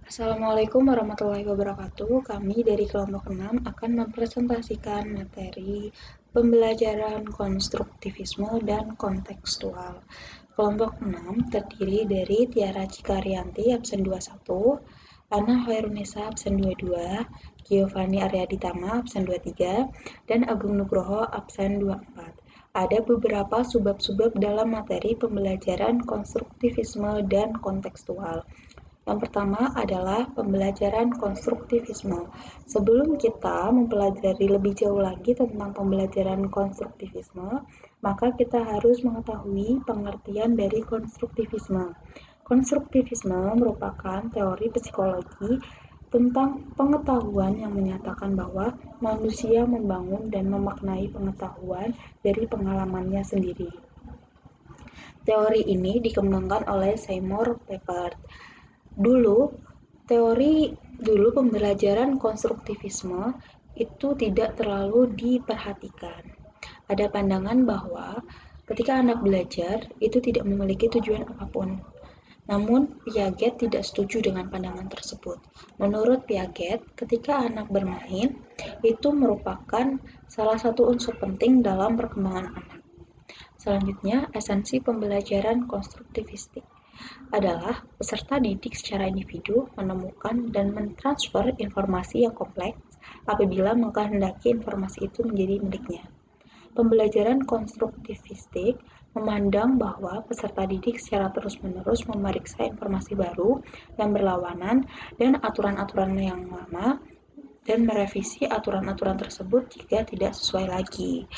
Assalamualaikum warahmatullahi wabarakatuh. Kami dari kelompok 6 akan mempresentasikan materi pembelajaran konstruktivisme dan kontekstual. Kelompok 6 terdiri dari Tiara Cikaryanti absen 21, Ana Hoirunisa absen 22, Giovanni Aryaditama absen 23, dan Agung Nugroho absen 24. Ada beberapa subbab-subbab dalam materi pembelajaran konstruktivisme dan kontekstual. Yang pertama adalah pembelajaran konstruktivisme. Sebelum kita mempelajari lebih jauh lagi tentang pembelajaran konstruktivisme, maka kita harus mengetahui pengertian dari konstruktivisme. Konstruktivisme merupakan teori psikologi tentang pengetahuan yang menyatakan bahwa manusia membangun dan memaknai pengetahuan dari pengalamannya sendiri. Teori ini dikembangkan oleh Seymour Papert. Dulu pembelajaran konstruktivisme itu tidak terlalu diperhatikan. Ada pandangan bahwa ketika anak belajar itu tidak memiliki tujuan apapun. Namun, Piaget tidak setuju dengan pandangan tersebut. Menurut Piaget, ketika anak bermain, itu merupakan salah satu unsur penting dalam perkembangan anak. Selanjutnya, esensi pembelajaran konstruktivistik adalah peserta didik secara individu menemukan dan mentransfer informasi yang kompleks apabila mengkehendaki informasi itu menjadi miliknya. Pembelajaran konstruktivistik memandang bahwa peserta didik secara terus-menerus memeriksa informasi baru yang berlawanan dan aturan-aturan yang lama dan merevisi aturan-aturan tersebut jika tidak sesuai lagi.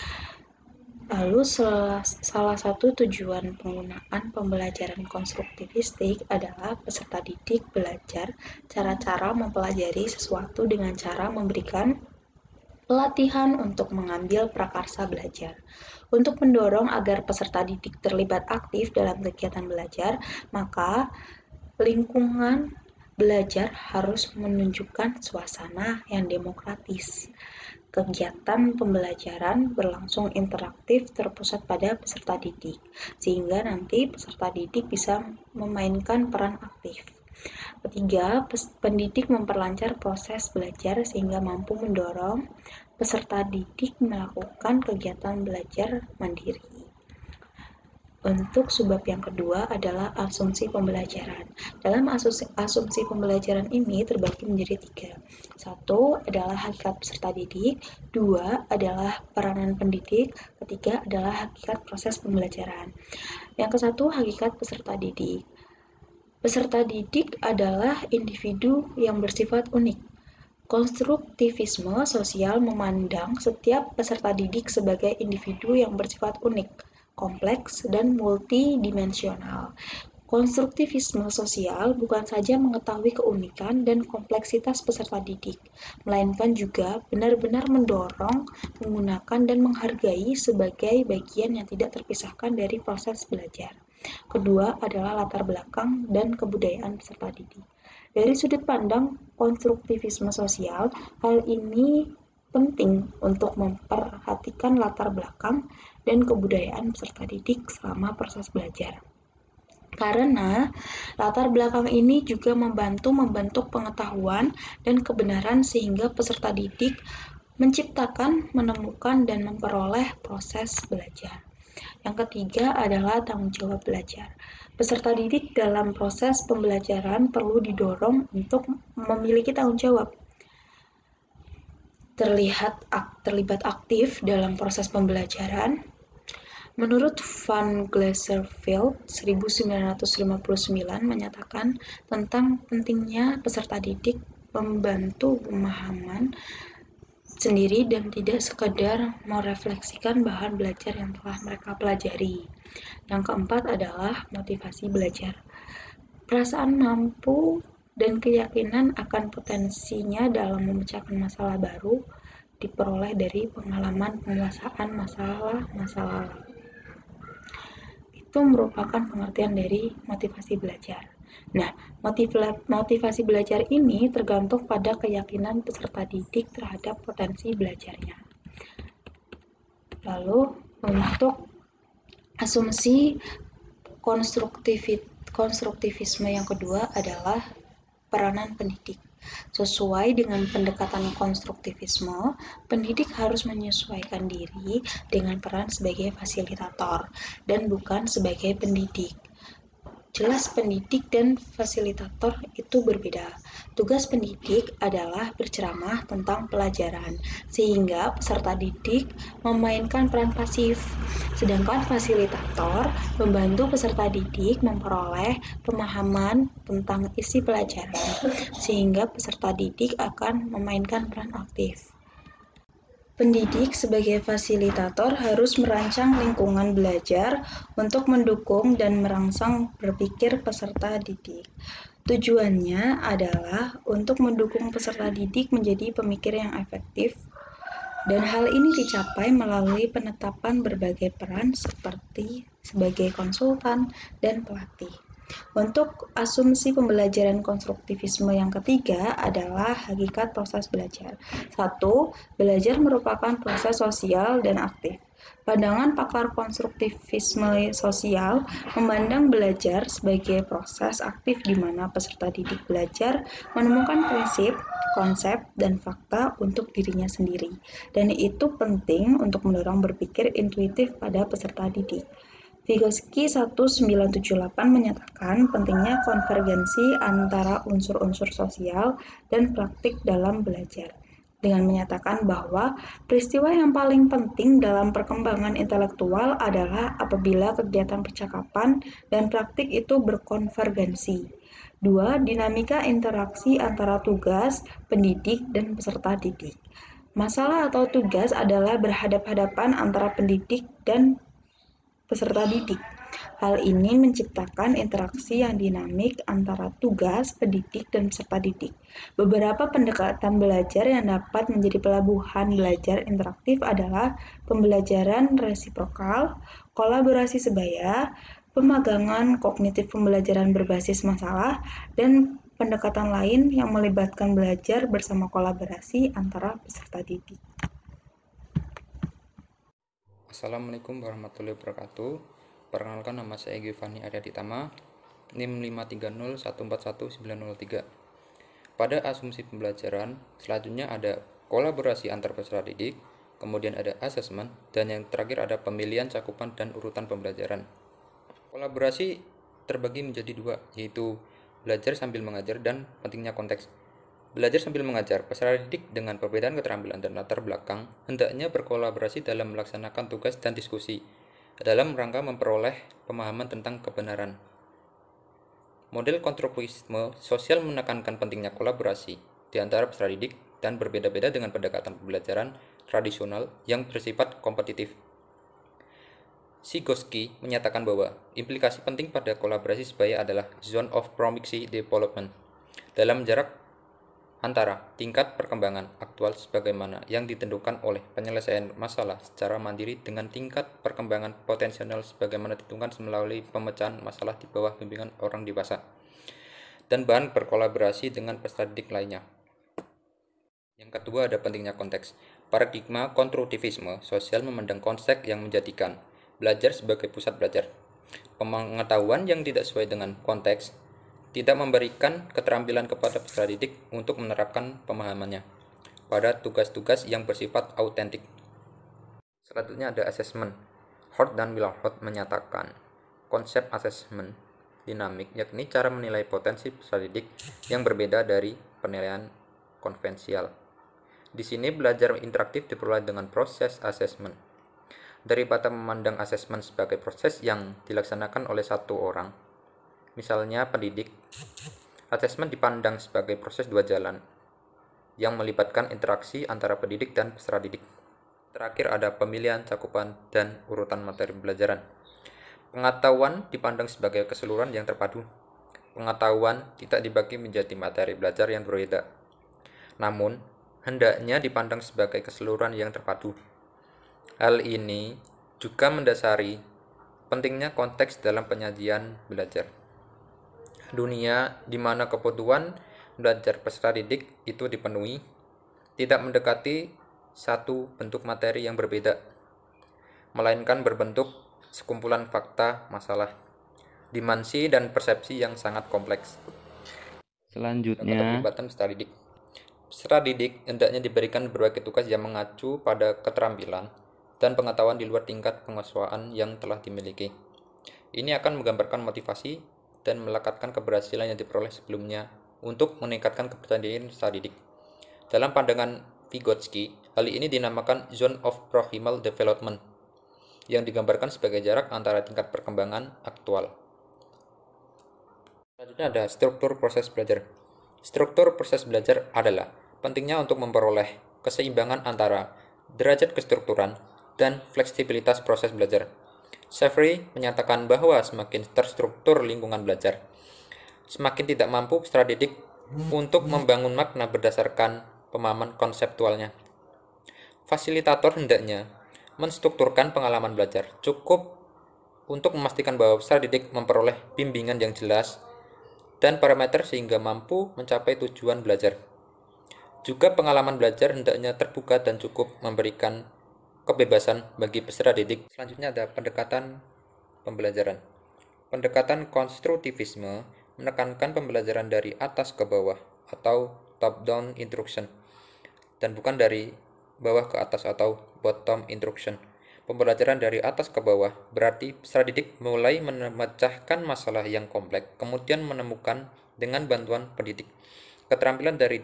Lalu salah satu tujuan penggunaan pembelajaran konstruktivistik adalah peserta didik belajar cara-cara mempelajari sesuatu dengan cara memberikan pelatihan untuk mengambil prakarsa belajar. Untuk mendorong agar peserta didik terlibat aktif dalam kegiatan belajar, maka lingkungan belajar harus menunjukkan suasana yang demokratis. Kegiatan pembelajaran berlangsung interaktif terpusat pada peserta didik, sehingga nanti peserta didik bisa memainkan peran aktif. Ketiga, pendidik memperlancar proses belajar sehingga mampu mendorong peserta didik melakukan kegiatan belajar mandiri. Untuk subbab yang kedua adalah asumsi pembelajaran. Dalam asumsi pembelajaran ini terbagi menjadi 3. 1 adalah hakikat peserta didik, 2 adalah peranan pendidik, 3 adalah hakikat proses pembelajaran. Yang ke-1, hakikat peserta didik. Peserta didik adalah individu yang bersifat unik. Konstruktivisme sosial memandang setiap peserta didik sebagai individu yang bersifat unik, kompleks, dan multidimensional. Konstruktivisme sosial bukan saja mengetahui keunikan dan kompleksitas peserta didik, melainkan juga benar-benar mendorong, menggunakan, dan menghargai sebagai bagian yang tidak terpisahkan dari proses belajar. Kedua adalah latar belakang dan kebudayaan peserta didik. Dari sudut pandang konstruktivisme sosial, hal ini penting untuk memperhatikan latar belakang dan kebudayaan peserta didik selama proses belajar. Karena latar belakang ini juga membantu membentuk pengetahuan dan kebenaran sehingga peserta didik menciptakan, menemukan, dan memperoleh proses belajar. Yang ketiga adalah tanggung jawab belajar. Peserta didik dalam proses pembelajaran perlu didorong untuk memiliki tanggung jawab, terlibat aktif dalam proses pembelajaran. Menurut Van Glaserveld 1959 menyatakan tentang pentingnya peserta didik membantu pemahaman sendiri dan tidak sekedar merefleksikan bahan belajar yang telah mereka pelajari. Yang keempat adalah motivasi belajar. Perasaan mampu dan keyakinan akan potensinya dalam memecahkan masalah baru diperoleh dari pengalaman penguasaan masalah-masalah lalu. Itu merupakan pengertian dari motivasi belajar. Nah, motivasi belajar ini tergantung pada keyakinan peserta didik terhadap potensi belajarnya. Lalu, untuk asumsi konstruktivisme yang kedua adalah peranan pendidik. Sesuai dengan pendekatan konstruktivisme, pendidik harus menyesuaikan diri dengan peran sebagai fasilitator dan bukan sebagai pendidik. Jelas pendidik dan fasilitator itu berbeda. Tugas pendidik adalah berceramah tentang pelajaran, sehingga peserta didik memainkan peran pasif. Sedangkan fasilitator membantu peserta didik memperoleh pemahaman tentang isi pelajaran, sehingga peserta didik akan memainkan peran aktif. Pendidik sebagai fasilitator harus merancang lingkungan belajar untuk mendukung dan merangsang berpikir peserta didik. Tujuannya adalah untuk mendukung peserta didik menjadi pemikir yang efektif, dan hal ini dicapai melalui penetapan berbagai peran seperti sebagai konsultan dan pelatih. Untuk asumsi pembelajaran konstruktivisme yang ketiga adalah hakikat proses belajar. 1. Belajar merupakan proses sosial dan aktif. Pandangan pakar konstruktivisme sosial memandang belajar sebagai proses aktif di mana peserta didik belajar menemukan prinsip, konsep, dan fakta untuk dirinya sendiri. Dan itu penting untuk mendorong berpikir intuitif pada peserta didik. Vygotsky 1978 menyatakan pentingnya konvergensi antara unsur-unsur sosial dan praktik dalam belajar, dengan menyatakan bahwa peristiwa yang paling penting dalam perkembangan intelektual adalah apabila kegiatan percakapan dan praktik itu berkonvergensi. 2. Dinamika interaksi antara tugas, pendidik, dan peserta didik. Masalah atau tugas adalah berhadapan-hadapan antara pendidik dan peserta didik. Hal ini menciptakan interaksi yang dinamik antara tugas, pendidik, dan peserta didik. Beberapa pendekatan belajar yang dapat menjadi pelabuhan belajar interaktif adalah pembelajaran resiprokal, kolaborasi sebaya, pemagangan kognitif pembelajaran berbasis masalah, dan pendekatan lain yang melibatkan belajar bersama kolaborasi antara peserta didik. Assalamualaikum warahmatullahi wabarakatuh. Perkenalkan, nama saya Giovanni Aryaditama, NIM 530141903. Pada asumsi pembelajaran, selanjutnya ada kolaborasi antar peserta didik, kemudian ada asesmen, dan yang terakhir ada pemilihan cakupan dan urutan pembelajaran. Kolaborasi terbagi menjadi dua, yaitu belajar sambil mengajar dan pentingnya konteks. Belajar sambil mengajar, peserta didik dengan perbedaan keterampilan dan latar belakang hendaknya berkolaborasi dalam melaksanakan tugas dan diskusi dalam rangka memperoleh pemahaman tentang kebenaran. Model konstruktivisme sosial menekankan pentingnya kolaborasi di antara peserta didik dan berbeda-beda dengan pendekatan pembelajaran tradisional yang bersifat kompetitif. Vygotsky menyatakan bahwa implikasi penting pada kolaborasi sebaya adalah zone of proximity development dalam jarak antara tingkat perkembangan aktual sebagaimana yang ditentukan oleh penyelesaian masalah secara mandiri dengan tingkat perkembangan potensial sebagaimana ditentukan melalui pemecahan masalah di bawah bimbingan orang dewasa dan bahan berkolaborasi dengan peserta didik lainnya. Yang kedua ada pentingnya konteks. Paradigma konstruktivisme sosial memandang konteks yang menjadikan belajar sebagai pusat belajar. Pengetahuan yang tidak sesuai dengan konteks tidak memberikan keterampilan kepada peserta didik untuk menerapkan pemahamannya pada tugas-tugas yang bersifat autentik. Selanjutnya ada asesmen. Hort dan Willard menyatakan konsep asesmen dinamik, yakni cara menilai potensi peserta didik yang berbeda dari penilaian konvensional. Di sini belajar interaktif diperoleh dengan proses asesmen. Daripada memandang asesmen sebagai proses yang dilaksanakan oleh satu orang, misalnya pendidik, asesmen dipandang sebagai proses dua jalan yang melibatkan interaksi antara pendidik dan peserta didik. Terakhir ada pemilihan cakupan dan urutan materi pembelajaran. Pengetahuan dipandang sebagai keseluruhan yang terpadu. Pengetahuan tidak dibagi menjadi materi belajar yang berbeda, namun hendaknya dipandang sebagai keseluruhan yang terpadu. Hal ini juga mendasari pentingnya konteks dalam penyajian belajar. Dunia di mana kebutuhan belajar peserta didik itu dipenuhi, tidak mendekati satu bentuk materi yang berbeda, melainkan berbentuk sekumpulan fakta masalah, dimensi dan persepsi yang sangat kompleks. Selanjutnya, keterlibatan peserta didik. Peserta didik hendaknya diberikan berbagai tugas yang mengacu pada keterampilan dan pengetahuan di luar tingkat penguasaan yang telah dimiliki. Ini akan menggambarkan motivasi dan melekatkan keberhasilan yang diperoleh sebelumnya untuk meningkatkan kepercayaan diri peserta didik. Dalam pandangan Vygotsky, hal ini dinamakan zone of proximal development, yang digambarkan sebagai jarak antara tingkat perkembangan aktual. Selanjutnya ada struktur proses belajar. Struktur proses belajar adalah pentingnya untuk memperoleh keseimbangan antara derajat kestrukturan dan fleksibilitas proses belajar. Savory menyatakan bahwa semakin terstruktur lingkungan belajar, semakin tidak mampu peserta didik untuk membangun makna berdasarkan pemahaman konseptualnya. Fasilitator hendaknya menstrukturkan pengalaman belajar cukup untuk memastikan bahwa peserta didik memperoleh bimbingan yang jelas dan parameter sehingga mampu mencapai tujuan belajar. Juga pengalaman belajar hendaknya terbuka dan cukup memberikan kebebasan bagi peserta didik. Selanjutnya ada pendekatan pembelajaran. Pendekatan konstruktivisme menekankan pembelajaran dari atas ke bawah atau top-down instruction dan bukan dari bawah ke atas atau bottom instruction. Pembelajaran dari atas ke bawah berarti peserta didik mulai memecahkan masalah yang kompleks, kemudian menemukan dengan bantuan pendidik keterampilan dari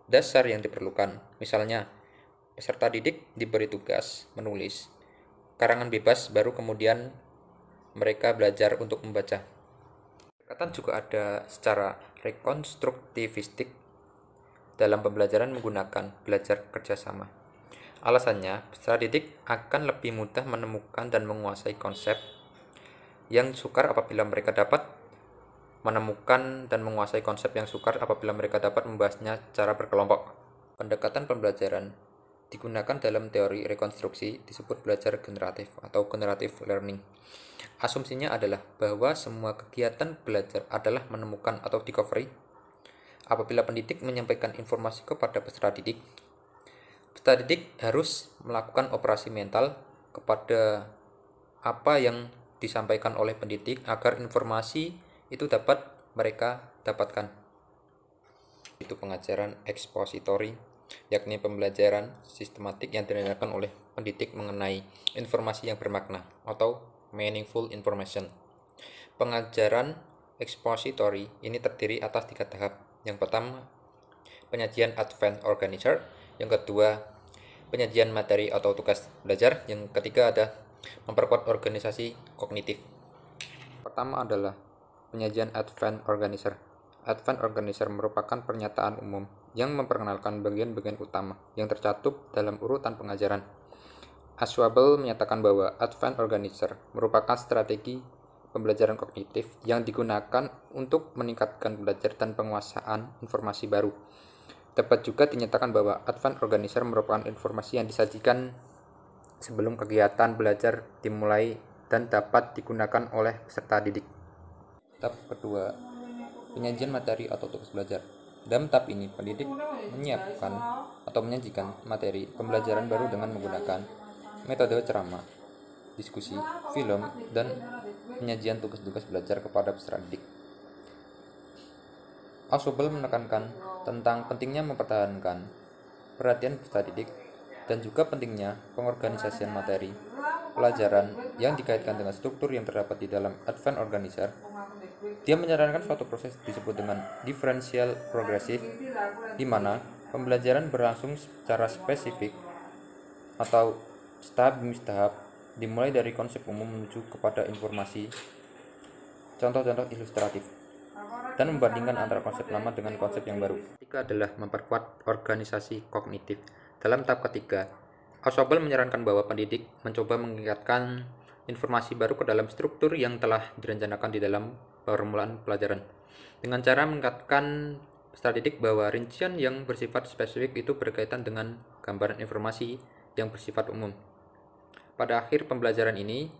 dasar yang diperlukan. Misalnya, peserta didik diberi tugas menulis karangan bebas, baru kemudian mereka belajar untuk membaca. Pendekatan juga ada secara rekonstruktivistik dalam pembelajaran menggunakan belajar kerjasama. Alasannya, peserta didik akan lebih mudah menemukan dan menguasai konsep yang sukar apabila mereka dapat menemukan dan menguasai konsep yang sukar apabila mereka dapat membahasnya secara berkelompok. Pendekatan pembelajaran digunakan dalam teori rekonstruksi disebut belajar generatif atau generative learning. Asumsinya adalah bahwa semua kegiatan belajar adalah menemukan atau discovery. Apabila pendidik menyampaikan informasi kepada peserta didik, peserta didik harus melakukan operasi mental kepada apa yang disampaikan oleh pendidik agar informasi itu dapat mereka dapatkan. Itu pengajaran ekspositori, yakni pembelajaran sistematik yang dilakukan oleh pendidik mengenai informasi yang bermakna atau meaningful information. Pengajaran ekspositori ini terdiri atas 3 tahap. Yang pertama, penyajian advent organizer. Yang kedua, penyajian materi atau tugas belajar. Yang ketiga ada memperkuat organisasi kognitif. Pertama adalah penyajian advent organizer. Advent organizer merupakan pernyataan umum yang memperkenalkan bagian-bagian utama yang tercantum dalam urutan pengajaran. Ashwabel menyatakan bahwa advent organizer merupakan strategi pembelajaran kognitif yang digunakan untuk meningkatkan belajar dan penguasaan informasi baru. Dapat juga dinyatakan bahwa advent organizer merupakan informasi yang disajikan sebelum kegiatan belajar dimulai dan dapat digunakan oleh peserta didik. Tahap kedua, penyajian materi atau tugas belajar. Dalam tahap ini, pendidik menyiapkan atau menyajikan materi pembelajaran baru dengan menggunakan metode ceramah, diskusi, film, dan penyajian tugas-tugas belajar kepada peserta didik. Ashwabel menekankan tentang pentingnya mempertahankan perhatian peserta didik dan juga pentingnya pengorganisasian materi pelajaran yang dikaitkan dengan struktur yang terdapat di dalam advent organizer. Dia menyarankan suatu proses disebut dengan differential progressive, di mana pembelajaran berlangsung secara spesifik atau tahap demi tahap, dimulai dari konsep umum menuju kepada informasi, contoh-contoh ilustratif, dan membandingkan antara konsep lama dengan konsep yang baru. Ketiga adalah memperkuat organisasi kognitif. Dalam tahap ketiga, Ashwabel menyarankan bahwa pendidik mencoba mengingatkan informasi baru ke dalam struktur yang telah direncanakan di dalam permulaan pelajaran, dengan cara mengingatkan peserta didik bahwa rincian yang bersifat spesifik itu berkaitan dengan gambaran informasi yang bersifat umum. Pada akhir pembelajaran ini,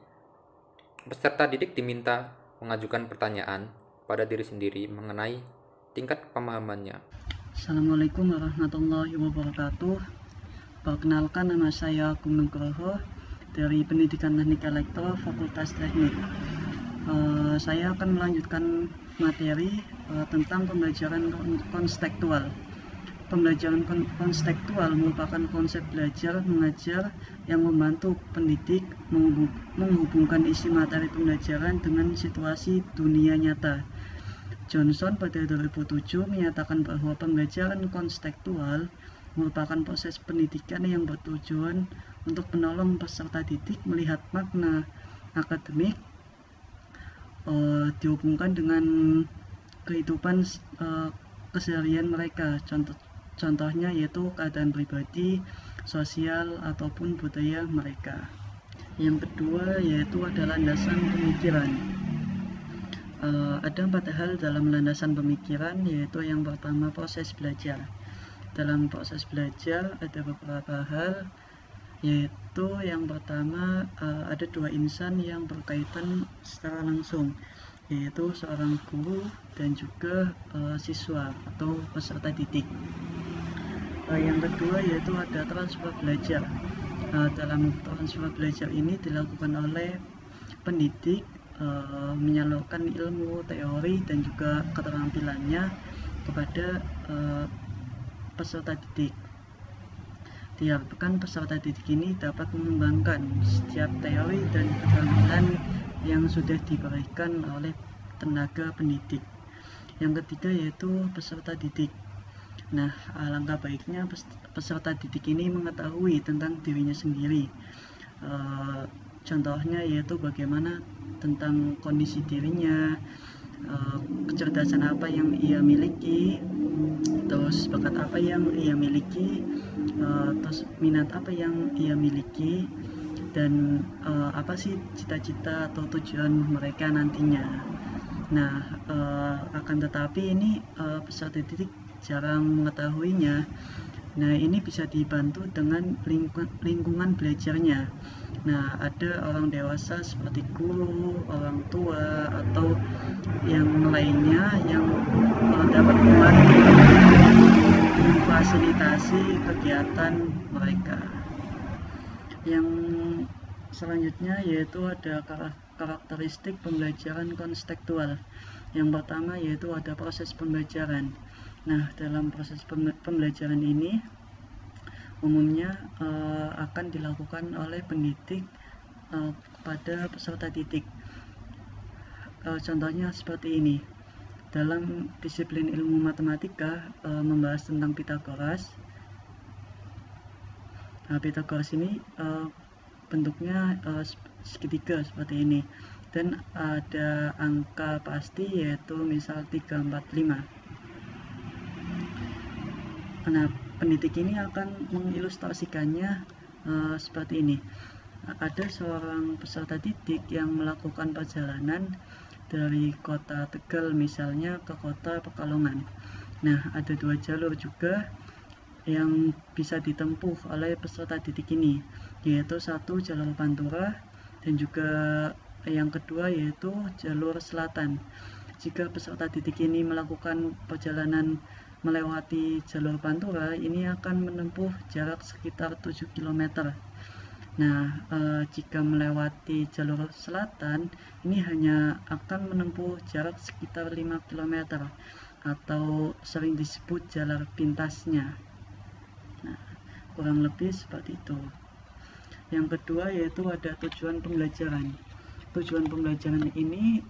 peserta didik diminta mengajukan pertanyaan pada diri sendiri mengenai tingkat pemahamannya. Assalamualaikum warahmatullahi wabarakatuh. Perkenalkan, nama saya Agung Nugroho dari Pendidikan Teknik Elektro Fakultas Teknik. Saya akan melanjutkan materi tentang pembelajaran konstekstual. Pembelajaran konstekstual merupakan konsep belajar mengajar yang membantu pendidik menghubungkan isi materi pembelajaran dengan situasi dunia nyata. Johnson pada 2007 menyatakan bahwa pembelajaran konstekstual merupakan proses pendidikan yang bertujuan untuk menolong peserta didik melihat makna akademik dihubungkan dengan kehidupan keseharian mereka. Contohnya yaitu keadaan pribadi, sosial, ataupun budaya mereka. Yang kedua yaitu ada landasan pemikiran. Ada 4 hal dalam landasan pemikiran, yaitu yang pertama proses belajar. Dalam proses belajar ada beberapa hal, yaitu yang pertama ada 2 insan yang berkaitan secara langsung, yaitu seorang guru dan juga siswa atau peserta didik. Yang kedua yaitu ada transfer belajar. Dalam transfer belajar ini dilakukan oleh pendidik menyalurkan ilmu, teori, dan juga keterampilannya kepada peserta didik. Diharapkan peserta didik ini dapat mengembangkan setiap teori dan keterampilan yang sudah diberikan oleh tenaga pendidik. Yang ketiga yaitu peserta didik. Nah, alangkah baiknya peserta didik ini mengetahui tentang dirinya sendiri. Contohnya yaitu bagaimana tentang kondisi dirinya, kecerdasan apa yang ia miliki, terus bakat apa yang ia miliki, terus minat apa yang ia miliki, dan apa sih cita-cita atau tujuan mereka nantinya. Nah, akan tetapi ini peserta didik jarang mengetahuinya. Nah, ini bisa dibantu dengan lingkungan belajarnya. Nah, ada orang dewasa seperti guru, orang tua, atau yang lainnya yang dapat membantu memfasilitasi kegiatan mereka. Yang selanjutnya yaitu ada karakteristik pembelajaran konstekstual. Yang pertama yaitu ada proses pembelajaran. Nah, dalam proses pembelajaran ini umumnya akan dilakukan oleh pendidik kepada peserta didik. Contohnya seperti ini. Dalam disiplin ilmu matematika membahas tentang Pythagoras. Nah, Pythagoras ini bentuknya segitiga seperti ini, dan ada angka pasti yaitu misal 3, 4, 5. Nah, pendidik ini akan mengilustrasikannya seperti ini. Ada seorang peserta didik yang melakukan perjalanan dari kota Tegal misalnya ke kota Pekalongan. Nah, ada 2 jalur juga yang bisa ditempuh oleh peserta didik ini, yaitu satu jalur Pantura dan juga yang kedua yaitu jalur selatan. Jika peserta didik ini melakukan perjalanan melewati jalur Pantura, ini akan menempuh jarak sekitar 7 km. Nah, jika melewati jalur selatan, ini hanya akan menempuh jarak sekitar 5 km atau sering disebut jalan pintasnya. Nah, kurang lebih seperti itu. Yang kedua yaitu ada tujuan pembelajaran. Tujuan pembelajaran ini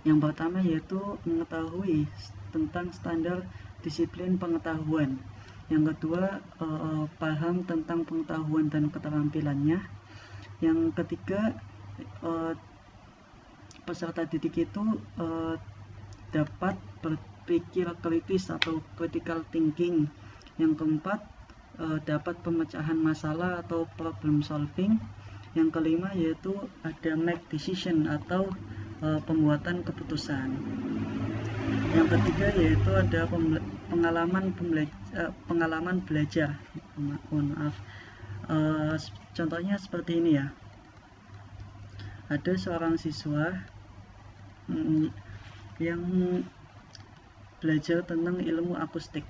yang pertama yaitu mengetahui tentang standar disiplin pengetahuan. Yang kedua, paham tentang pengetahuan dan keterampilannya. Yang ketiga, peserta didik itu dapat berpikir kritis atau critical thinking. Yang keempat, dapat pemecahan masalah atau problem solving. Yang kelima yaitu ada make decision atau pembuatan keputusan. Yang ketiga yaitu ada pengalaman belajar. Contohnya seperti ini ya. Ada seorang siswa yang belajar tentang ilmu akustik.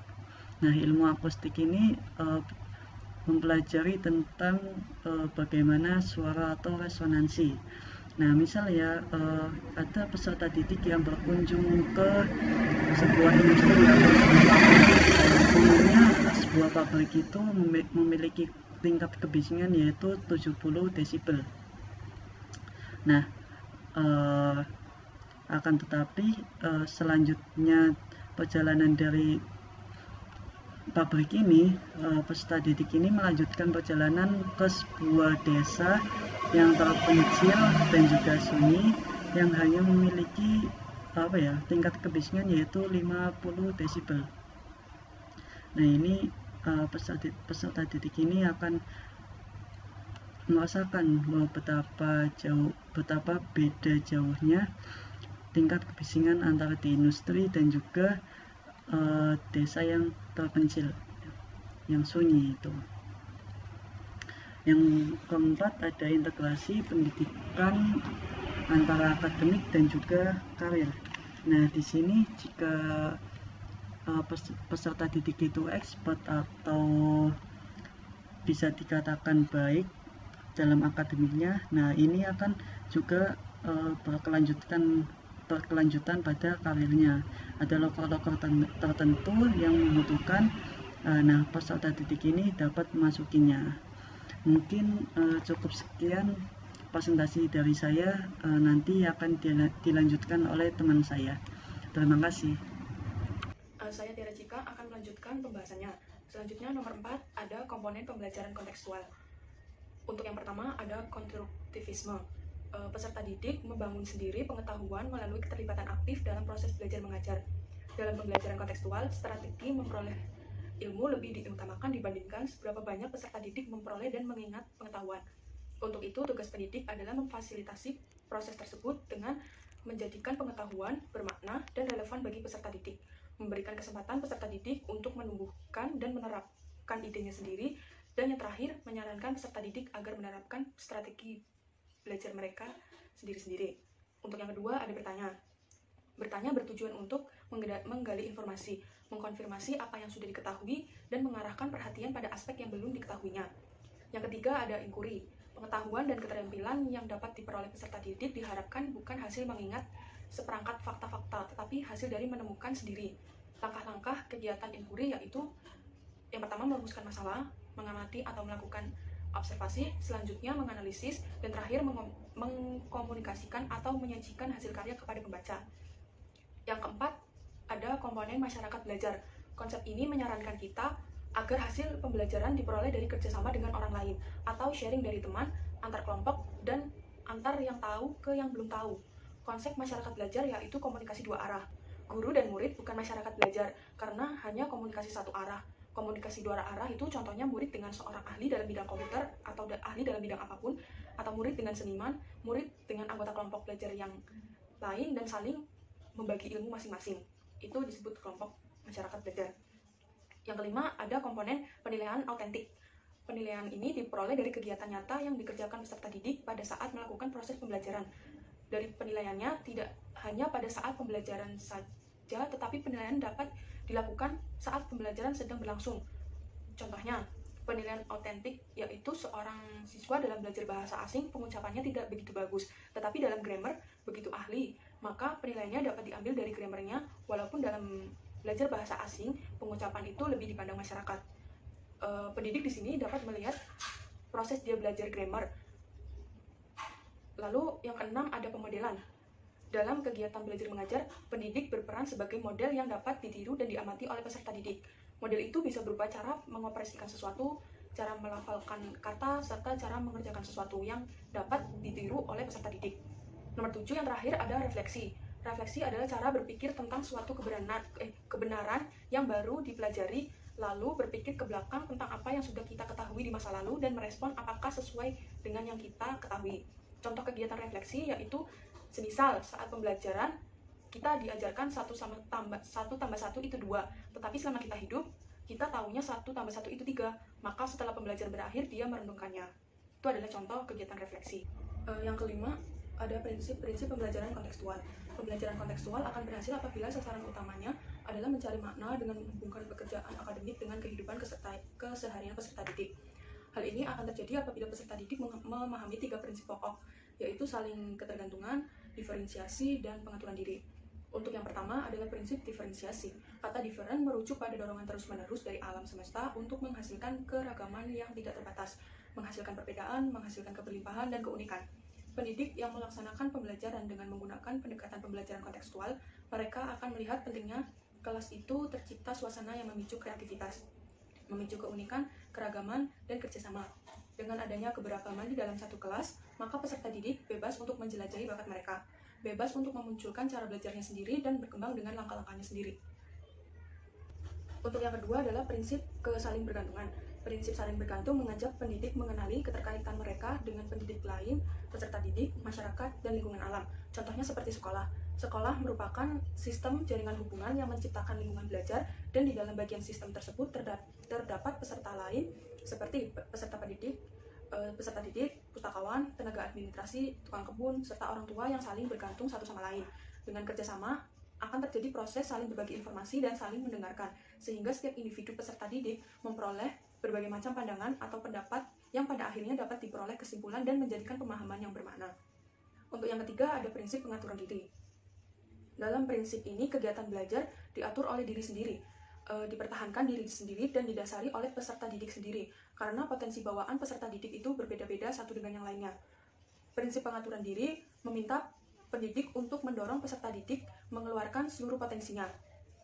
Nah, ilmu akustik ini mempelajari tentang bagaimana suara atau resonansi. Nah, misal ya, ada peserta didik yang berkunjung ke sebuah industri atau sebuah pabrik. Umumnya sebuah pabrik itu memiliki tingkat kebisingan yaitu 70 desibel. Nah, akan tetapi selanjutnya perjalanan dari pabrik ini, peserta didik ini melanjutkan perjalanan ke sebuah desa yang terpencil dan juga sunyi yang hanya memiliki tingkat kebisingan yaitu 50 desibel. Nah, ini peserta didik ini akan merasakan bahwa betapa beda jauhnya tingkat kebisingan antara di industri dan juga desa yang terpencil, yang sunyi itu. Yang keempat, ada integrasi pendidikan antara akademik dan juga karir. Nah, di sini jika peserta didik itu expert atau bisa dikatakan baik dalam akademiknya, nah ini akan juga berkelanjutan pada karirnya. Ada lokal-lokal tertentu yang membutuhkan, nah peserta didik ini dapat memasukinya. Mungkin cukup sekian presentasi dari saya, nanti akan dilanjutkan oleh teman saya. Terima kasih. Saya Tiara Cika akan melanjutkan pembahasannya. Selanjutnya nomor 4 ada komponen pembelajaran kontekstual. Untuk yang pertama ada konstruktivisme. Peserta didik membangun sendiri pengetahuan melalui keterlibatan aktif dalam proses belajar mengajar. Dalam pembelajaran kontekstual, strategi memperoleh ilmu lebih diutamakan dibandingkan seberapa banyak peserta didik memperoleh dan mengingat pengetahuan. Untuk itu, tugas pendidik adalah memfasilitasi proses tersebut dengan menjadikan pengetahuan bermakna dan relevan bagi peserta didik, memberikan kesempatan peserta didik untuk menumbuhkan dan menerapkan idenya sendiri, dan yang terakhir, menyarankan peserta didik agar menerapkan strategi belajar mereka sendiri-sendiri. Untuk yang kedua, ada bertanya. Bertanya bertujuan untuk menggali informasi, mengkonfirmasi apa yang sudah diketahui, dan mengarahkan perhatian pada aspek yang belum diketahuinya. Yang ketiga, ada inquiry. Pengetahuan dan keterampilan yang dapat diperoleh peserta didik diharapkan bukan hasil mengingat seperangkat fakta-fakta, tetapi hasil dari menemukan sendiri. Langkah-langkah kegiatan inquiry yaitu yang pertama, merumuskan masalah, mengamati atau melakukan observasi, selanjutnya menganalisis, dan terakhir mengkomunikasikan atau menyajikan hasil karya kepada pembaca. Yang keempat, ada komponen masyarakat belajar. Konsep ini menyarankan kita agar hasil pembelajaran diperoleh dari kerjasama dengan orang lain, atau sharing dari teman, antar kelompok, dan antar yang tahu ke yang belum tahu. Konsep masyarakat belajar yaitu komunikasi dua arah. Guru dan murid bukan masyarakat belajar, karena hanya komunikasi satu arah. Komunikasi dua arah itu contohnya murid dengan seorang ahli dalam bidang komputer atau ahli dalam bidang apapun, atau murid dengan seniman, murid dengan anggota kelompok belajar yang lain, dan saling membagi ilmu masing-masing. Itu disebut kelompok masyarakat belajar. Yang kelima, ada komponen penilaian autentik. Penilaian ini diperoleh dari kegiatan nyata yang dikerjakan peserta didik pada saat melakukan proses pembelajaran. Dari penilaiannya tidak hanya pada saat pembelajaran saja, tetapi penilaian dapat dilakukan saat pembelajaran sedang berlangsung. Contohnya, penilaian autentik yaitu seorang siswa dalam belajar bahasa asing pengucapannya tidak begitu bagus, tetapi dalam grammar begitu ahli, maka penilaiannya dapat diambil dari grammarnya, walaupun dalam belajar bahasa asing pengucapan itu lebih dipandang masyarakat. Pendidik di sini dapat melihat proses dia belajar grammar. Lalu yang keenam, ada pemodelan. Dalam kegiatan belajar mengajar, pendidik berperan sebagai model yang dapat ditiru dan diamati oleh peserta didik. Model itu bisa berupa cara mengoperasikan sesuatu, cara melafalkan kata, serta cara mengerjakan sesuatu yang dapat ditiru oleh peserta didik. Nomor 7, yang terakhir, ada refleksi. Refleksi adalah cara berpikir tentang suatu kebenaran yang baru dipelajari, lalu berpikir ke belakang tentang apa yang sudah kita ketahui di masa lalu dan merespon apakah sesuai dengan yang kita ketahui. Contoh kegiatan refleksi yaitu semisal saat pembelajaran kita diajarkan 1 tambah 1 itu 2, tetapi selama kita hidup kita tahunya 1 tambah 1 itu 3, maka setelah pembelajaran berakhir dia merenungkannya. Itu adalah contoh kegiatan refleksi. Yang kelima, ada prinsip-prinsip pembelajaran kontekstual. Pembelajaran kontekstual akan berhasil apabila sasaran utamanya adalah mencari makna dengan menghubungkan pekerjaan akademik dengan kehidupan keseharian peserta didik. Hal ini akan terjadi apabila peserta didik memahami 3 prinsip pokok, yaitu saling ketergantungan, diferensiasi, dan pengaturan diri. Untuk yang pertama adalah prinsip diferensiasi. Kata different merujuk pada dorongan terus-menerus dari alam semesta untuk menghasilkan keragaman yang tidak terbatas, menghasilkan perbedaan, menghasilkan keberlimpahan, dan keunikan. Pendidik yang melaksanakan pembelajaran dengan menggunakan pendekatan pembelajaran kontekstual, mereka akan melihat pentingnya kelas itu tercipta suasana yang memicu kreativitas, memicu keunikan, keragaman, dan kerjasama. Dengan adanya keberagaman di dalam satu kelas, maka peserta didik bebas untuk menjelajahi bakat mereka, bebas untuk memunculkan cara belajarnya sendiri dan berkembang dengan langkah-langkahnya sendiri. Untuk yang kedua adalah prinsip kesaling bergantungan. Prinsip saling bergantung mengajak pendidik mengenali keterkaitan mereka dengan pendidik lain, peserta didik, masyarakat, dan lingkungan alam. Contohnya seperti sekolah. Sekolah merupakan sistem jaringan hubungan yang menciptakan lingkungan belajar, dan di dalam bagian sistem tersebut terdapat peserta lain seperti peserta didik, pustakawan, tenaga administrasi, tukang kebun, serta orang tua yang saling bergantung satu sama lain. Dengan kerjasama, akan terjadi proses saling berbagi informasi dan saling mendengarkan, sehingga setiap individu peserta didik memperoleh berbagai macam pandangan atau pendapat yang pada akhirnya dapat diperoleh kesimpulan dan menjadikan pemahaman yang bermakna. Untuk yang ketiga ada prinsip pengaturan diri. Dalam prinsip ini, kegiatan belajar diatur oleh diri sendiri, dipertahankan diri sendiri dan didasari oleh peserta didik sendiri, karena potensi bawaan peserta didik itu berbeda-beda satu dengan yang lainnya. Prinsip pengaturan diri meminta pendidik untuk mendorong peserta didik mengeluarkan seluruh potensinya.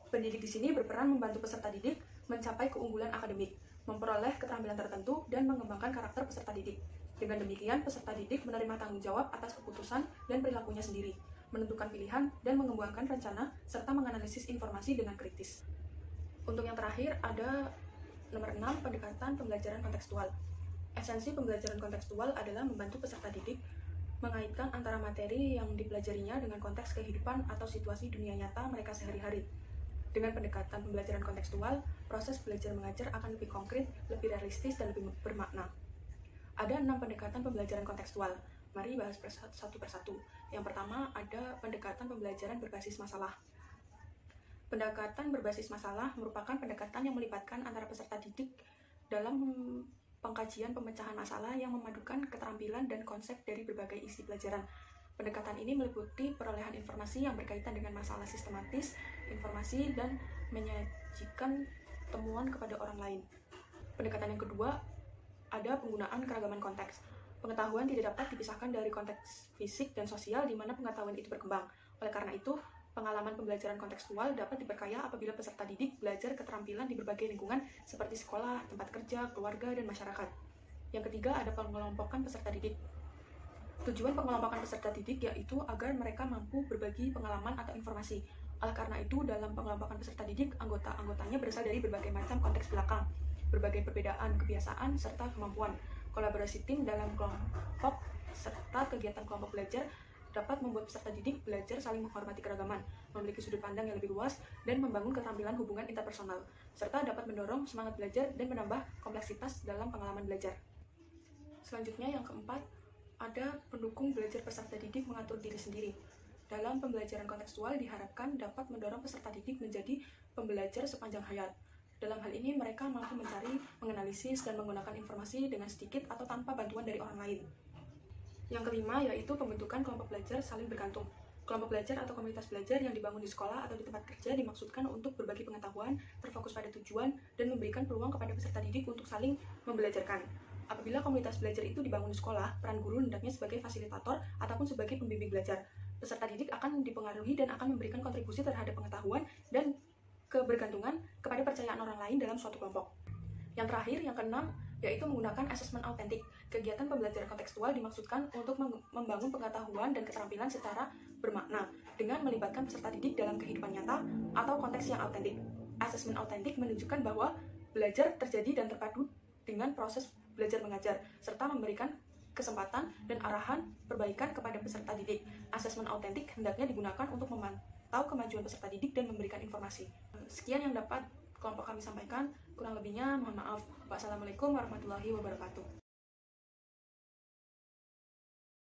Pendidik di sini berperan membantu peserta didik mencapai keunggulan akademik, memperoleh keterampilan tertentu, dan mengembangkan karakter peserta didik. Dengan demikian, peserta didik menerima tanggung jawab atas keputusan dan perilakunya sendiri, menentukan pilihan, dan mengembangkan rencana, serta menganalisis informasi dengan kritis. Untuk yang terakhir, ada nomor 6, pendekatan pembelajaran kontekstual. Esensi pembelajaran kontekstual adalah membantu peserta didik mengaitkan antara materi yang dipelajarinya dengan konteks kehidupan atau situasi dunia nyata mereka sehari-hari. Dengan pendekatan pembelajaran kontekstual, proses belajar mengajar akan lebih konkret, lebih realistis, dan lebih bermakna. Ada 6 pendekatan pembelajaran kontekstual. Mari bahas satu persatu. Yang pertama, ada pendekatan pembelajaran berbasis masalah. Pendekatan berbasis masalah merupakan pendekatan yang melibatkan antara peserta didik dalam pengkajian pemecahan masalah yang memadukan keterampilan dan konsep dari berbagai isi pelajaran. Pendekatan ini meliputi perolehan informasi yang berkaitan dengan masalah sistematis, informasi, dan menyajikan temuan kepada orang lain. Pendekatan yang kedua, ada penggunaan keragaman konteks. Pengetahuan tidak dapat dipisahkan dari konteks fisik dan sosial di mana pengetahuan itu berkembang. Oleh karena itu, pengalaman pembelajaran kontekstual dapat diperkaya apabila peserta didik belajar keterampilan di berbagai lingkungan seperti sekolah, tempat kerja, keluarga, dan masyarakat. Yang ketiga, ada pengelompokan peserta didik. Tujuan pengelompokan peserta didik yaitu agar mereka mampu berbagi pengalaman atau informasi. Oleh karena itu, dalam pengelompokan peserta didik, anggota-anggotanya berasal dari berbagai macam konteks belakang, berbagai perbedaan, kebiasaan, serta kemampuan. Kolaborasi tim dalam kelompok serta kegiatan kelompok belajar dapat membuat peserta didik belajar saling menghormati keragaman, memiliki sudut pandang yang lebih luas, dan membangun keterampilan hubungan interpersonal, serta dapat mendorong semangat belajar dan menambah kompleksitas dalam pengalaman belajar. Selanjutnya, yang keempat, ada pendukung belajar peserta didik mengatur diri sendiri. Dalam pembelajaran kontekstual diharapkan dapat mendorong peserta didik menjadi pembelajar sepanjang hayat. Dalam hal ini, mereka mampu mencari, menganalisis, dan menggunakan informasi dengan sedikit atau tanpa bantuan dari orang lain. Yang kelima, yaitu pembentukan kelompok belajar saling bergantung. Kelompok belajar atau komunitas belajar yang dibangun di sekolah atau di tempat kerja dimaksudkan untuk berbagi pengetahuan, terfokus pada tujuan, dan memberikan peluang kepada peserta didik untuk saling membelajarkan. Apabila komunitas belajar itu dibangun di sekolah, peran guru hendaknya sebagai fasilitator ataupun sebagai pembimbing belajar. Peserta didik akan dipengaruhi dan akan memberikan kontribusi terhadap pengetahuan dan kebergantungan kepada percayaan orang lain dalam suatu kelompok. Yang terakhir, yang keenam, yaitu menggunakan asesmen autentik. Kegiatan pembelajaran kontekstual dimaksudkan untuk membangun pengetahuan dan keterampilan secara bermakna dengan melibatkan peserta didik dalam kehidupan nyata atau konteks yang autentik. Asesmen autentik menunjukkan bahwa belajar terjadi dan terpadu dengan proses belajar mengajar, serta memberikan kesempatan dan arahan perbaikan kepada peserta didik. Asesmen autentik hendaknya digunakan untuk memantau kemajuan peserta didik dan memberikan informasi. Sekian yang dapat kelompok kami sampaikan, kurang lebihnya mohon maaf. Wassalamualaikum warahmatullahi wabarakatuh.